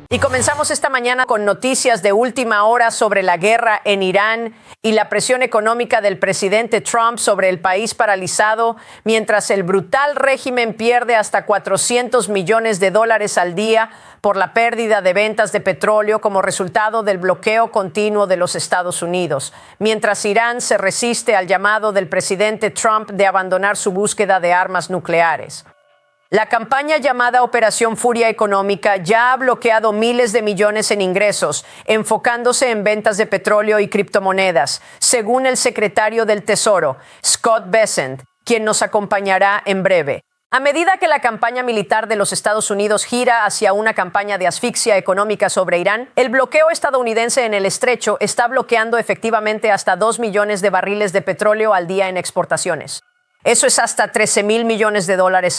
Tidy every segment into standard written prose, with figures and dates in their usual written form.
Y comenzamos esta mañana con noticias de última hora sobre la guerra en Irán y la presión económica del presidente Trump sobre el país paralizado, mientras el brutal régimen pierde hasta $400 millones al día por la pérdida de ventas de petróleo como resultado del bloqueo continuo de los Estados Unidos, mientras Irán se resiste al llamado del presidente Trump de abandonar su búsqueda de armas nucleares. La campaña llamada Operación Furia Económica ya ha bloqueado miles de millones en ingresos, enfocándose en ventas de petróleo y criptomonedas, según el secretario del Tesoro, Scott Bessent, quien nos acompañará en breve. A medida que la campaña militar de los Estados Unidos gira hacia una campaña de asfixia económica sobre Irán, el bloqueo estadounidense en el estrecho está bloqueando efectivamente hasta 2 millones de barriles de petróleo al día en exportaciones. Eso es hasta $13,000 millones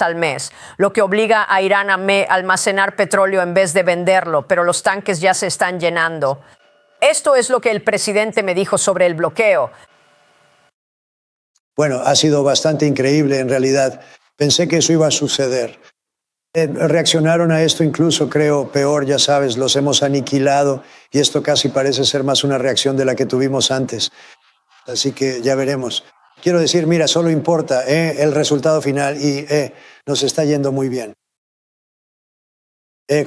al mes, lo que obliga a Irán a almacenar petróleo en vez de venderlo, pero los tanques ya se están llenando. Esto es lo que el presidente me dijo sobre el bloqueo. Bueno, ha sido bastante increíble en realidad. Pensé que eso iba a suceder. Reaccionaron a esto incluso, creo, peor, ya sabes, los hemos aniquilado y esto casi parece ser más una reacción de la que tuvimos antes. Así que ya veremos. Quiero decir, mira, solo importa el resultado final y nos está yendo muy bien.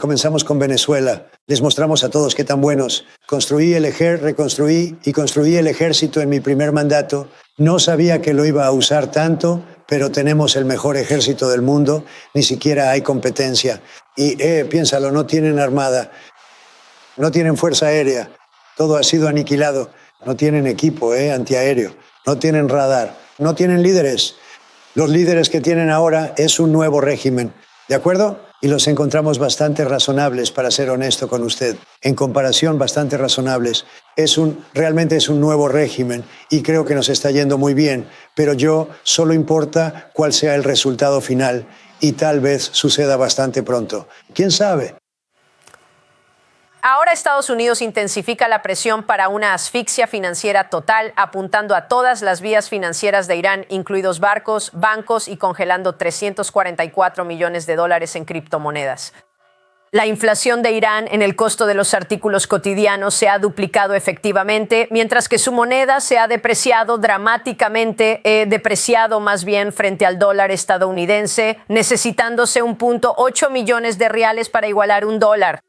Comenzamos con Venezuela. Les mostramos a todos qué tan buenos. Reconstruí y construí el ejército en mi primer mandato. No sabía que lo iba a usar tanto, pero tenemos el mejor ejército del mundo. Ni siquiera hay competencia. Y piénsalo, no tienen armada, no tienen fuerza aérea. Todo ha sido aniquilado. No tienen equipo antiaéreo. No tienen radar, no tienen líderes. Los líderes que tienen ahora es un nuevo régimen, ¿de acuerdo? Y los encontramos bastante razonables, para ser honesto con usted. En comparación, bastante razonables. Realmente es un nuevo régimen y creo que nos está yendo muy bien. Pero solo importa cuál sea el resultado final y tal vez suceda bastante pronto. ¿Quién sabe? Ahora Estados Unidos intensifica la presión para una asfixia financiera total, apuntando a todas las vías financieras de Irán, incluidos barcos, bancos y congelando $344 millones en criptomonedas. La inflación de Irán en el costo de los artículos cotidianos se ha duplicado efectivamente, mientras que su moneda se ha depreciado dramáticamente, más bien frente al dólar estadounidense, necesitándose 1.8 millones de reales para igualar un dólar.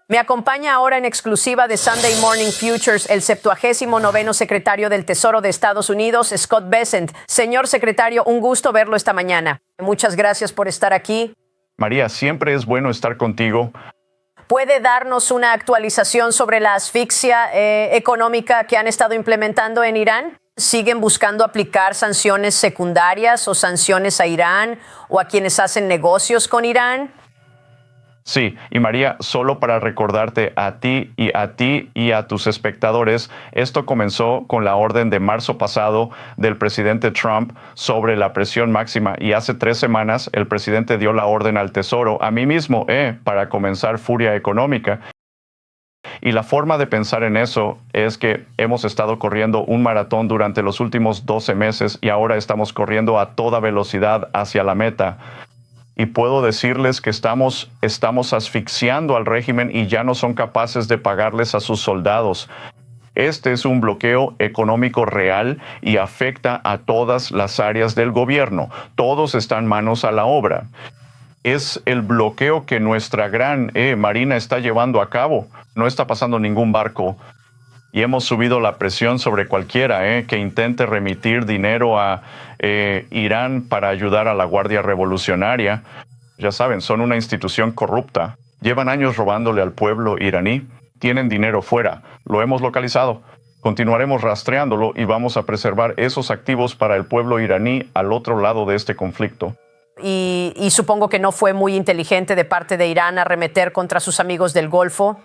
Me acompaña ahora en exclusiva de Sunday Morning Futures el 79º secretario del Tesoro de Estados Unidos, Scott Bessent. Señor secretario, un gusto verlo esta mañana. Muchas gracias por estar aquí. María, siempre es bueno estar contigo. ¿Puede darnos una actualización sobre la asfixia económica que han estado implementando en Irán? ¿Siguen buscando aplicar sanciones secundarias o sanciones a Irán o a quienes hacen negocios con Irán? Sí, y María, solo para recordarte a ti y a tus espectadores, esto comenzó con la orden de marzo pasado del presidente Trump sobre la presión máxima y hace 3 semanas el presidente dio la orden al Tesoro, a mí mismo, para comenzar furia económica. Y la forma de pensar en eso es que hemos estado corriendo un maratón durante los últimos 12 meses y ahora estamos corriendo a toda velocidad hacia la meta. Y puedo decirles que estamos asfixiando al régimen y ya no son capaces de pagarles a sus soldados. Este es un bloqueo económico real y afecta a todas las áreas del gobierno. Todos están manos a la obra. Es el bloqueo que nuestra gran Marina está llevando a cabo. No está pasando ningún barco. Y hemos subido la presión sobre cualquiera que intente remitir dinero a Irán para ayudar a la Guardia Revolucionaria. Ya saben, son una institución corrupta. Llevan años robándole al pueblo iraní. Tienen dinero fuera. Lo hemos localizado. Continuaremos rastreándolo y vamos a preservar esos activos para el pueblo iraní al otro lado de este conflicto. Y supongo que no fue muy inteligente de parte de Irán arremeter contra sus amigos del Golfo.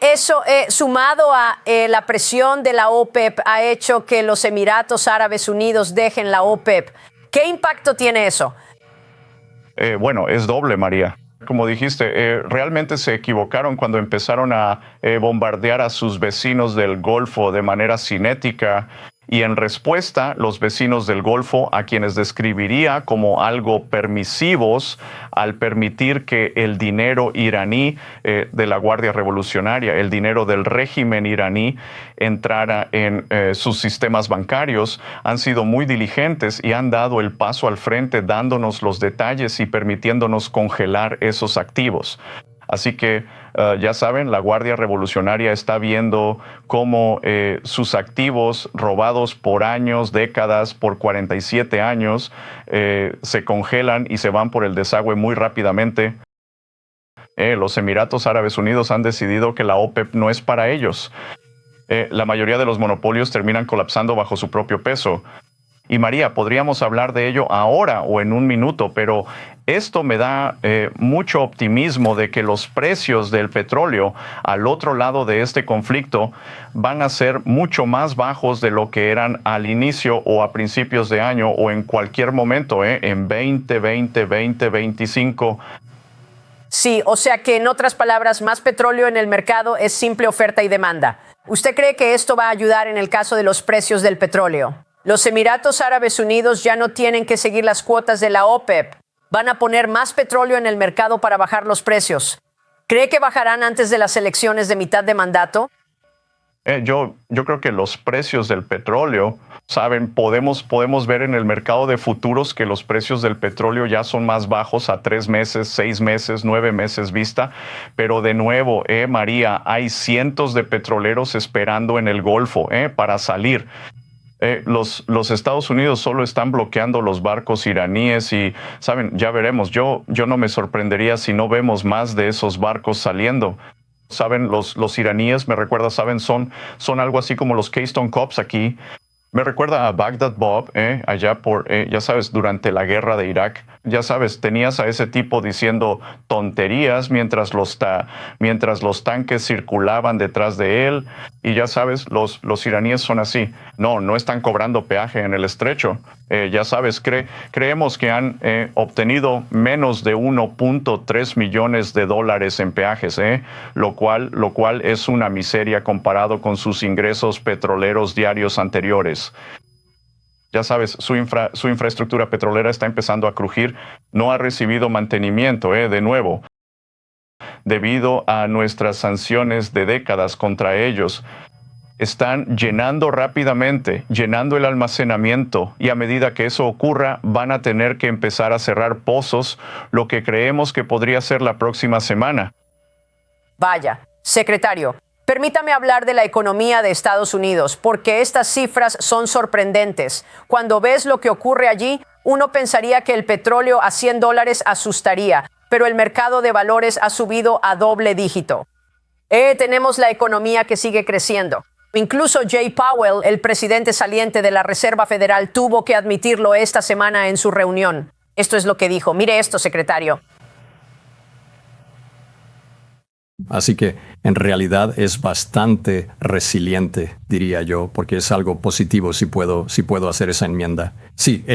Eso, sumado a la presión de la OPEP, ha hecho que los Emiratos Árabes Unidos dejen la OPEP. ¿Qué impacto tiene eso? Bueno, es doble, María. Como dijiste, realmente se equivocaron cuando empezaron a bombardear a sus vecinos del Golfo de manera cinética Y en respuesta, los vecinos del Golfo, a quienes describiría como algo permisivos al permitir que el dinero iraní de la Guardia Revolucionaria, el dinero del régimen iraní, entrara en sus sistemas bancarios, han sido muy diligentes y han dado el paso al frente, dándonos los detalles y permitiéndonos congelar esos activos. Así que ya saben, la Guardia Revolucionaria está viendo cómo sus activos robados por años, décadas, por 47 años, se congelan y se van por el desagüe muy rápidamente. Los Emiratos Árabes Unidos han decidido que la OPEP no es para ellos. La mayoría de los monopolios terminan colapsando bajo su propio peso. Y María, podríamos hablar de ello ahora o en un minuto, pero esto me da mucho optimismo de que los precios del petróleo al otro lado de este conflicto van a ser mucho más bajos de lo que eran al inicio o a principios de año o en cualquier momento, en 2020, 2025. Sí, o sea que en otras palabras, más petróleo en el mercado es simple oferta y demanda. ¿Usted cree que esto va a ayudar en el caso de los precios del petróleo? Los Emiratos Árabes Unidos ya no tienen que seguir las cuotas de la OPEP. Van a poner más petróleo en el mercado para bajar los precios. ¿Cree que bajarán antes de las elecciones de mitad de mandato? Yo creo que los precios del petróleo, saben, podemos ver en el mercado de futuros que los precios del petróleo ya son más bajos a 3 meses, 6 meses, 9 meses vista. Pero de nuevo, María, hay cientos de petroleros esperando en el Golfo para salir. Los Estados Unidos solo están bloqueando los barcos iraníes y, saben, ya veremos. Yo no me sorprendería si no vemos más de esos barcos saliendo. Saben, los iraníes, me recuerda, saben, son algo así como los Keystone Cops aquí. Me recuerda a Baghdad Bob, allá por, ya sabes, durante la guerra de Irak. Ya sabes, tenías a ese tipo diciendo tonterías mientras los tanques circulaban detrás de él. Y ya sabes, los iraníes son así. No están cobrando peaje en el estrecho. Ya sabes, creemos que han obtenido menos de 1.3 millones de dólares en peajes, lo cual es una miseria comparado con sus ingresos petroleros diarios anteriores. Ya sabes, su infraestructura petrolera está empezando a crujir. No ha recibido mantenimiento, de nuevo, debido a nuestras sanciones de décadas contra ellos. Están llenando rápidamente, llenando el almacenamiento, y a medida que eso ocurra, van a tener que empezar a cerrar pozos, lo que creemos que podría ser la próxima semana. Vaya, secretario, permítame hablar de la economía de Estados Unidos, porque estas cifras son sorprendentes. Cuando ves lo que ocurre allí, uno pensaría que el petróleo a $100 asustaría, pero el mercado de valores ha subido a doble dígito. Tenemos la economía que sigue creciendo. Incluso Jay Powell, el presidente saliente de la Reserva Federal, tuvo que admitirlo esta semana en su reunión. Esto es lo que dijo. Mire esto, secretario. Así que en realidad es bastante resiliente, diría yo, porque es algo positivo si puedo hacer esa enmienda. Sí,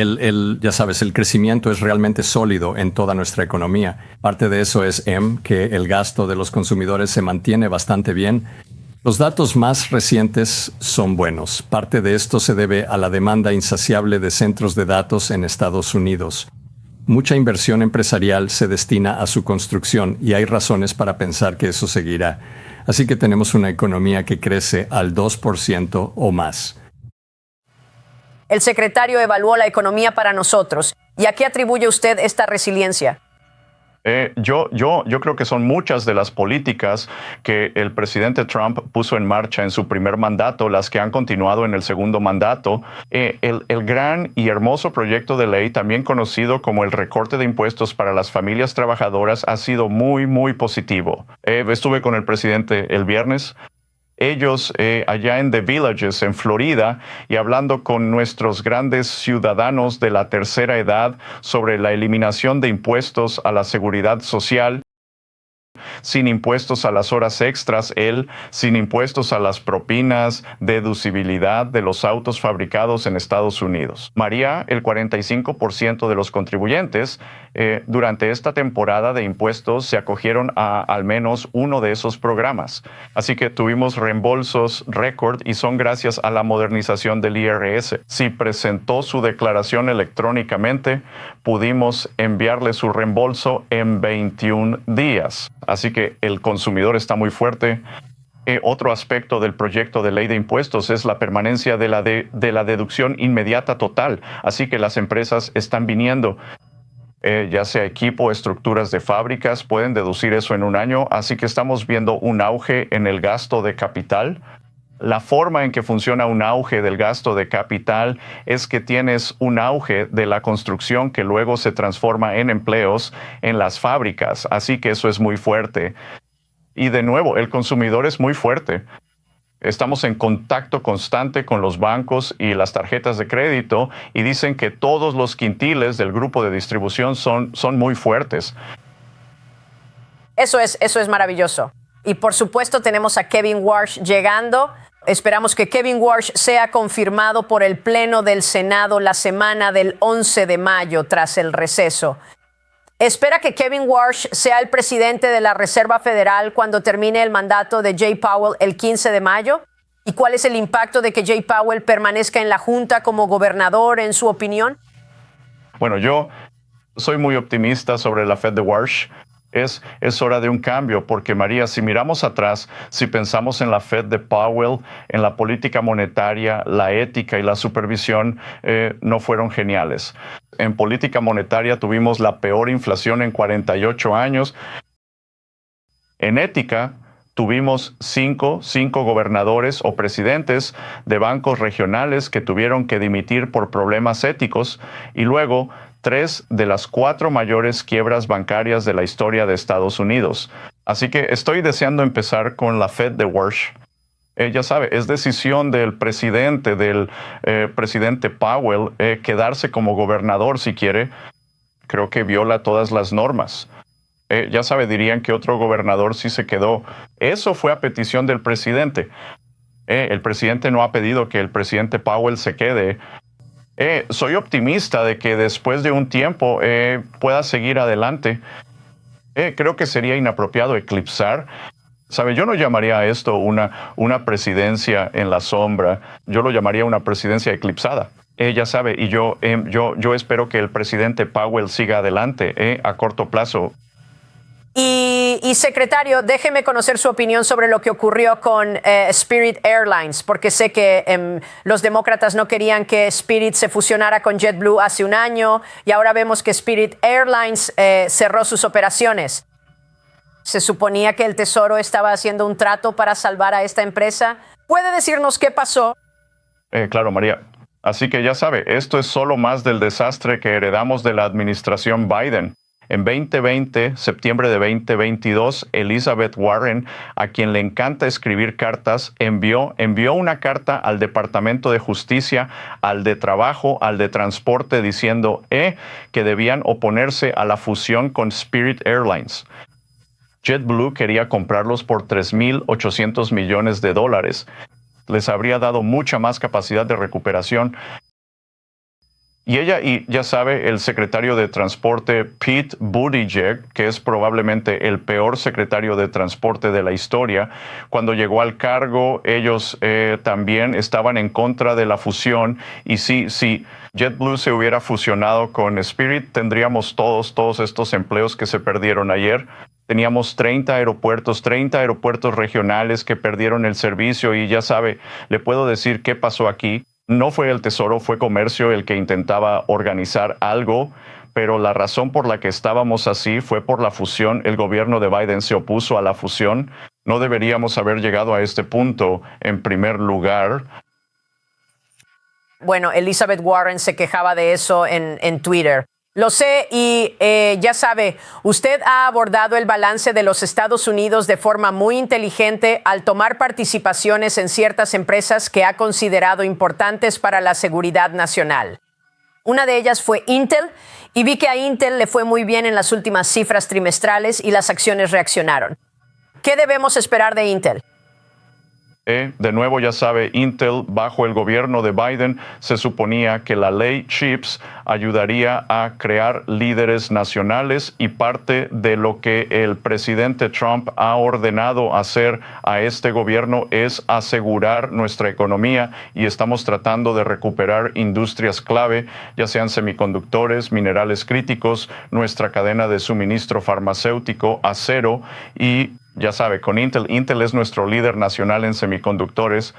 ya sabes, el crecimiento es realmente sólido en toda nuestra economía. Parte de eso es que el gasto de los consumidores se mantiene bastante bien. Los datos más recientes son buenos. Parte de esto se debe a la demanda insaciable de centros de datos en Estados Unidos. Mucha inversión empresarial se destina a su construcción y hay razones para pensar que eso seguirá. Así que tenemos una economía que crece al 2% o más. El secretario evaluó la economía para nosotros. ¿Y a qué atribuye usted esta resiliencia? Yo creo que son muchas de las políticas que el presidente Trump puso en marcha en su primer mandato, las que han continuado en el segundo mandato. El gran y hermoso proyecto de ley, también conocido como el recorte de impuestos para las familias trabajadoras, ha sido muy, muy positivo. Estuve con el presidente el viernes. Ellos allá en The Villages, en Florida, y hablando con nuestros grandes ciudadanos de la tercera edad sobre la eliminación de impuestos a la seguridad social. sin impuestos a las horas extras, sin impuestos a las propinas, deducibilidad de los autos fabricados en Estados Unidos. María, el 45% de los contribuyentes durante esta temporada de impuestos se acogieron a al menos uno de esos programas. Así que tuvimos reembolsos récord y son gracias a la modernización del IRS. Si presentó su declaración electrónicamente, pudimos enviarle su reembolso en 21 días. Así que el consumidor está muy fuerte. Otro aspecto del proyecto de ley de impuestos es la permanencia de la deducción inmediata total. Así que las empresas están viniendo. Ya sea equipo, estructuras de fábricas, pueden deducir eso en un año. Así que estamos viendo un auge en el gasto de capital. La forma en que funciona un auge del gasto de capital es que tienes un auge de la construcción que luego se transforma en empleos en las fábricas. Así que eso es muy fuerte. Y de nuevo, el consumidor es muy fuerte. Estamos en contacto constante con los bancos y las tarjetas de crédito y dicen que todos los quintiles del grupo de distribución son muy fuertes. Eso es maravilloso. Y por supuesto tenemos a Kevin Warsh llegando. Esperamos que Kevin Warsh sea confirmado por el Pleno del Senado la semana del 11 de mayo tras el receso. ¿Espera que Kevin Warsh sea el presidente de la Reserva Federal cuando termine el mandato de Jay Powell el 15 de mayo? ¿Y cuál es el impacto de que Jay Powell permanezca en la Junta como gobernador, en su opinión? Bueno, yo soy muy optimista sobre la Fed de Warsh. Es hora de un cambio, porque María, si miramos atrás, si pensamos en la Fed de Powell, en la política monetaria, la ética y la supervisión no fueron geniales. En política monetaria tuvimos la peor inflación en 48 años. En ética tuvimos cinco gobernadores o presidentes de bancos regionales que tuvieron que dimitir por problemas éticos y luego 3 de las 4 mayores quiebras bancarias de la historia de Estados Unidos. Así que estoy deseando empezar con la Fed de Warsh. Ya sabe, es decisión del presidente Powell quedarse como gobernador si quiere. Creo que viola todas las normas. Ya sabe, dirían que otro gobernador sí se quedó. Eso fue a petición del presidente. El presidente no ha pedido que el presidente Powell se quede. Soy optimista de que después de un tiempo pueda seguir adelante. Creo que sería inapropiado eclipsar. ¿Sabe? Yo no llamaría a esto una presidencia en la sombra. Yo lo llamaría una presidencia eclipsada. Ya sabe, y yo espero que el presidente Powell siga adelante a corto plazo. Y secretario, déjeme conocer su opinión sobre lo que ocurrió con Spirit Airlines, porque sé que los demócratas no querían que Spirit se fusionara con JetBlue hace un año y ahora vemos que Spirit Airlines cerró sus operaciones. ¿Se suponía que el Tesoro estaba haciendo un trato para salvar a esta empresa? ¿Puede decirnos qué pasó? Claro, María. Así que ya sabe, esto es solo más del desastre que heredamos de la administración Biden. En 2020, septiembre de 2022, Elizabeth Warren, a quien le encanta escribir cartas, envió una carta al Departamento de Justicia, al de Trabajo, al de Transporte, diciendo que debían oponerse a la fusión con Spirit Airlines. JetBlue quería comprarlos por $3,800 millones. Les habría dado mucha más capacidad de recuperación. Y ya sabe, el secretario de Transporte, Pete Buttigieg, que es probablemente el peor secretario de Transporte de la historia, cuando llegó al cargo, ellos también estaban en contra de la fusión. Y si JetBlue se hubiera fusionado con Spirit, tendríamos todos estos empleos que se perdieron ayer. Teníamos 30 aeropuertos regionales que perdieron el servicio y ya sabe, le puedo decir qué pasó aquí. No fue el Tesoro, fue Comercio el que intentaba organizar algo, pero la razón por la que estábamos así fue por la fusión. El gobierno de Biden se opuso a la fusión. No deberíamos haber llegado a este punto en primer lugar. Bueno, Elizabeth Warren se quejaba de eso en Twitter. Lo sé y ya sabe, usted ha abordado el balance de los Estados Unidos de forma muy inteligente al tomar participaciones en ciertas empresas que ha considerado importantes para la seguridad nacional. Una de ellas fue Intel Y vi que a Intel le fue muy bien en las últimas cifras trimestrales y las acciones reaccionaron. ¿Qué debemos esperar de Intel? De nuevo, ya sabe, Intel, bajo el gobierno de Biden, se suponía que la ley CHIPS ayudaría a crear líderes nacionales, y parte de lo que el presidente Trump ha ordenado hacer a este gobierno es asegurar nuestra economía, y estamos tratando de recuperar industrias clave, ya sean semiconductores, minerales críticos, nuestra cadena de suministro farmacéutico, acero y ya sabe, con Intel es nuestro líder nacional en semiconductores.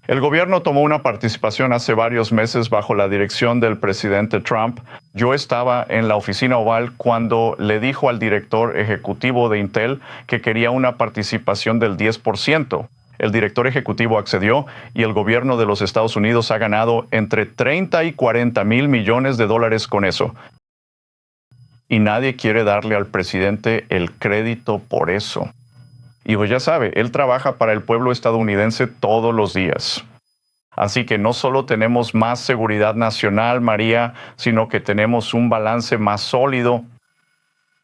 El gobierno tomó una participación hace varios meses bajo la dirección del presidente Trump. Yo estaba en la oficina Oval cuando le dijo al director ejecutivo de Intel que quería una participación del 10%. El director ejecutivo accedió y el gobierno de los Estados Unidos ha ganado entre 30 y 40 mil millones de dólares con eso. Y nadie quiere darle al presidente el crédito por eso. Y pues ya sabe, él trabaja para el pueblo estadounidense todos los días. Así que no solo tenemos más seguridad nacional, María, sino que tenemos un balance más sólido.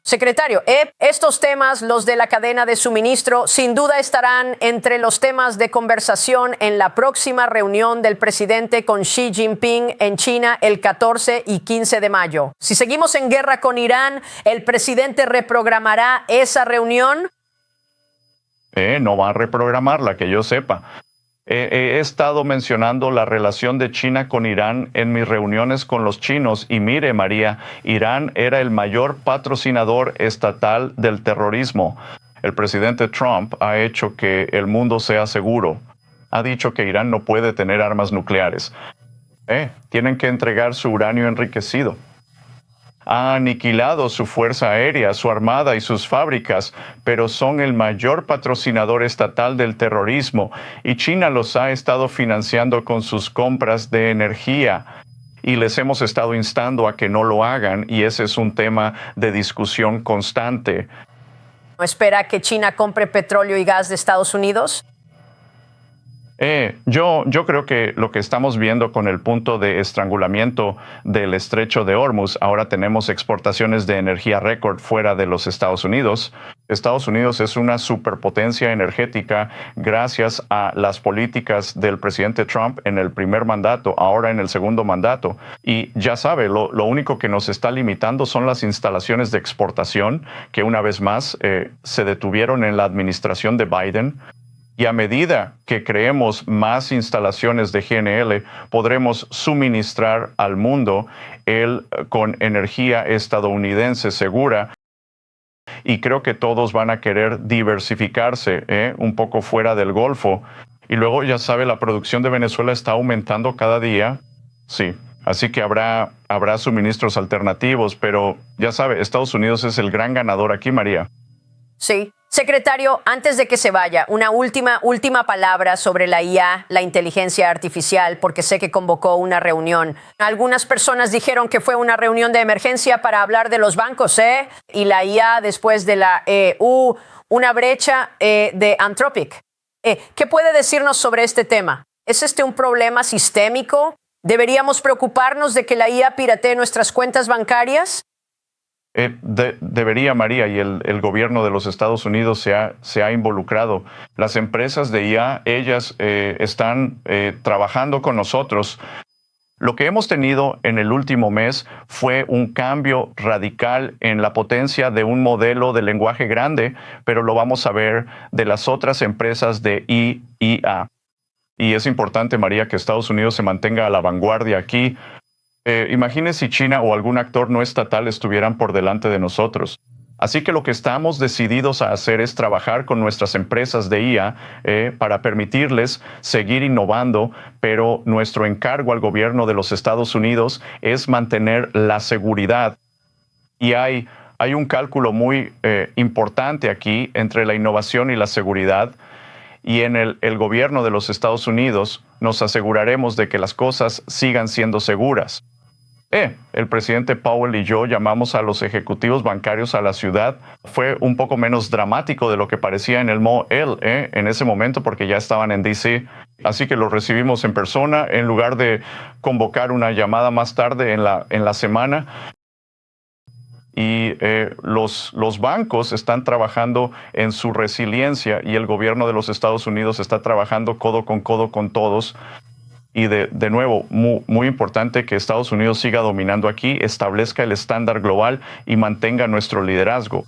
Secretario, estos temas, los de la cadena de suministro, sin duda estarán entre los temas de conversación en la próxima reunión del presidente con Xi Jinping en China el 14 y 15 de mayo. Si seguimos en guerra con Irán, ¿el presidente reprogramará esa reunión? No va a reprogramarla, que yo sepa. He estado mencionando la relación de China con Irán en mis reuniones con los chinos, y mire, María, Irán era el mayor patrocinador estatal del terrorismo. El presidente Trump ha hecho que el mundo sea seguro. Ha dicho que Irán no puede tener armas nucleares. Tienen que entregar su uranio enriquecido. Ha aniquilado su fuerza aérea, su armada y sus fábricas, pero son el mayor patrocinador estatal del terrorismo, y China los ha estado financiando con sus compras de energía. Y les hemos estado instando a que no lo hagan, y ese es un tema de discusión constante. ¿No espera que China compre petróleo y gas de Estados Unidos? Yo creo que lo que estamos viendo con el punto de estrangulamiento del estrecho de Hormuz, ahora tenemos exportaciones de energía récord fuera de los Estados Unidos. Estados Unidos es una superpotencia energética gracias a las políticas del presidente Trump en el primer mandato, ahora en el segundo mandato. Y ya sabe, lo único que nos está limitando son las instalaciones de exportación, que una vez más se detuvieron en la administración de Biden. Y a medida que creemos más instalaciones de GNL, podremos suministrar al mundo con energía estadounidense segura. Y creo que todos van a querer diversificarse un poco fuera del Golfo. Y luego, ya sabe, la producción de Venezuela está aumentando cada día. Sí, así que habrá suministros alternativos, pero ya sabe, Estados Unidos es el gran ganador aquí, María. Sí. Secretario, antes de que se vaya, una última palabra sobre la IA, la inteligencia artificial, porque sé que convocó una reunión. Algunas personas dijeron que fue una reunión de emergencia para hablar de los bancos, y la IA después de la una brecha de Anthropic. ¿Qué puede decirnos sobre este tema? ¿Es este un problema sistémico? ¿Deberíamos preocuparnos de que la IA piratee nuestras cuentas bancarias? Debería, María, y el gobierno de los Estados Unidos se ha involucrado. Las empresas de IA, ellas están trabajando con nosotros. Lo que hemos tenido en el último mes fue un cambio radical en la potencia de un modelo de lenguaje grande, pero lo vamos a ver de las otras empresas de IA. Y es importante, María, que Estados Unidos se mantenga a la vanguardia aquí. Imagine si China o algún actor no estatal estuvieran por delante de nosotros. Así que lo que estamos decididos a hacer es trabajar con nuestras empresas de IA para permitirles seguir innovando, pero nuestro encargo al gobierno de los Estados Unidos es mantener la seguridad. Y hay un cálculo muy importante aquí entre la innovación y la seguridad. Y en el gobierno de los Estados Unidos nos aseguraremos de que las cosas sigan siendo seguras. El presidente Powell y yo llamamos a los ejecutivos bancarios a la ciudad. Fue un poco menos dramático de lo que parecía en el Mall en ese momento, porque ya estaban en D.C. Así que los recibimos en persona en lugar de convocar una llamada más tarde en la semana. Y los bancos están trabajando en su resiliencia y el gobierno de los Estados Unidos está trabajando codo con todos. Y de nuevo, muy importante que Estados Unidos siga dominando aquí, establezca el estándar global y mantenga nuestro liderazgo.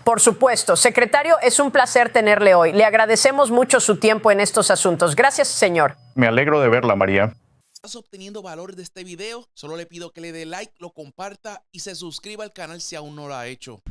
Por supuesto. Secretario, es un placer tenerle hoy. Le agradecemos mucho su tiempo en estos asuntos. Gracias, señor. Me alegro de verla, María. ¿Estás obteniendo valor de este video? Solo le pido que le dé like, lo comparta y se suscriba al canal si aún no lo ha hecho.